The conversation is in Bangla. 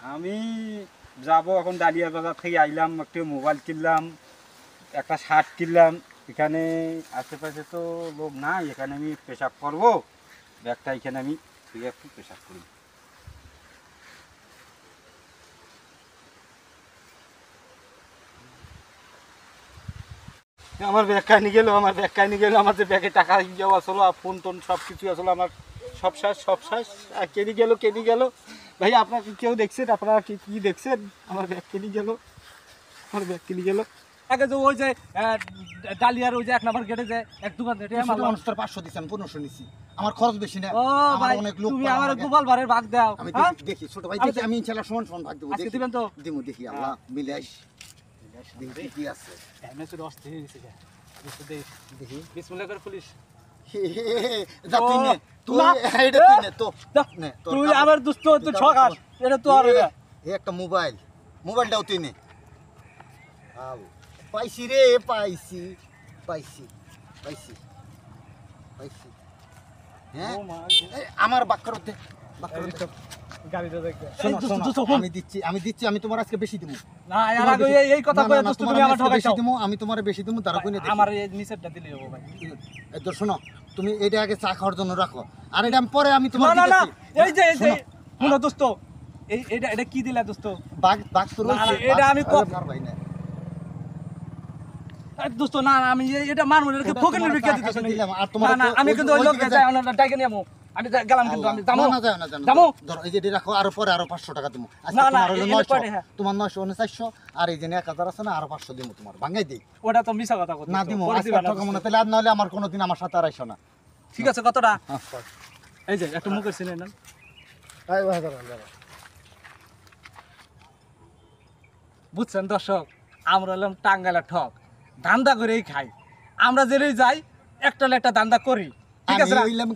আমি যাব এখন ডালিয়া বাজার থেকে আইলাম, একটা মোবাইল কিনলাম, একটা শার্ট কিনলাম। এখানে আশেপাশে তো লোক নাই, এখানে আমি পেশাব করব, ব্যাগটা এখানে আমি একটু পেশাব করি। আমার ব্যাগ কাহিনি গেল, আমার ব্যাগ কাহিনি গেল, আমার যে ব্যাগে টাকা যাওয়া আসলো, ফোন টোন সব কিছু আসলো, আমার সব শেষ সব শেষ। কেনি গেল ভাই, আপনার কি কেউ দেখছেন? আপনারা কি কি দেখছেন? আমার ব্যাগ কেনি গেল, আমার ব্যাগ কেনি গেল। আগে যে ওই যে ডালিয়ার ওই যে 1 নম্বর গেটে যে এক দোকান রেটে আমার মানুষটার 500 দিছি, আমি 1500 নিছি। আমার খরচ বেশি না। ও ভাই, অনেক লোক তুমি আমার গোপাল ভাড়ের ভাগ দাও। আমি হ্যাঁ? দেখি ছোট ভাই, দেখি আমি ইনশাআল্লাহ সমান সমান ভাগ দেব। আজকে দিবেন তো? দিমু, দেখি আল্লাহ মিলাইস দেখি কি আছে। এমনি তো রস দিয়ে দিছে যা। দেখি বিসমিল্লাহ করে পুলিশ। যা তুই নে, তুই এইটা তুই নে তো। নে, তোর তুই কাপড়। আমার দুষ্ট তুই ঠকাস। এটা তো আর এটা। এই একটা মোবাইলটাও তুই নে। আও পাইছি রে, পাইছি। হ্যাঁ, ও মা। এই আমার বাক্কর দে, বাক্কর দে। গাড়িটা দেখবে। শোনো, এই দুষ্ট শোনো, শোন। আমি দিচ্ছি, আমি তোমার আজকে বেশি দিমু। না এর আগে এই কথা কই দুষ্ট তুমি আমার ঠকাইছো। আমি তোমার বেশি দিমু, তার কইনে দেখি। আমার এই নিচেরটা দিলে হবে ভাই। এই তো শোনো, তুমি এটা আগে চা খাওয়ার জন্য রাখো, আর এটা আমি পরে আমি তোমার না না না, দিতেছি। এই যে শোনো, শুনো দোস্ত, এটা কি দিলা দোস্ত? বাঘ তো না, রয়েছে, এটা আমি বাঘ আর ভাই না। দোস্ত না না, আমি এটা মারমু এটা ওটা ফকির তোমার বিক্রি চা দিতেছ খাইতে না। দিলাম, আর তোমার না না, তো আমি কিন্তু ওই লোক ওইদিকে যাই আমরা টাইকে নিয়ামু। আমি গেলাম কিন্তু আমি যাবো। না, যাও না, যাবো। ধরো এই যে এটা রাখো, আর পরে আরো 500 টাকা দিমু। আজকে না, না, তোমার হলো এটা 900, কয়টা, হ্যাঁ। তোমার 900 আর এই যে 1000 আছে না, আরো 500 দিমু তোমার, ভাঙাই দেই। ওটা তো মিছা কথা কথা। না দিমু, আজকে ঠকামো না, তাহলে আর নাহলে আমার কোনোদিন আমার সাথে আর আইসো না। ঠিক আছে কতটা? হ্যাঁ, এই যে একটা মুখের সিনে না। এই ভাই, বুঝছেন দর্শক, আমরা হলাম টাঙ্গাইলের ঠক, ধান্দা করেই খাই। আমরা যেই যাই একটা ধান্দা করি, ঠিক আমি আছে না? হইলাম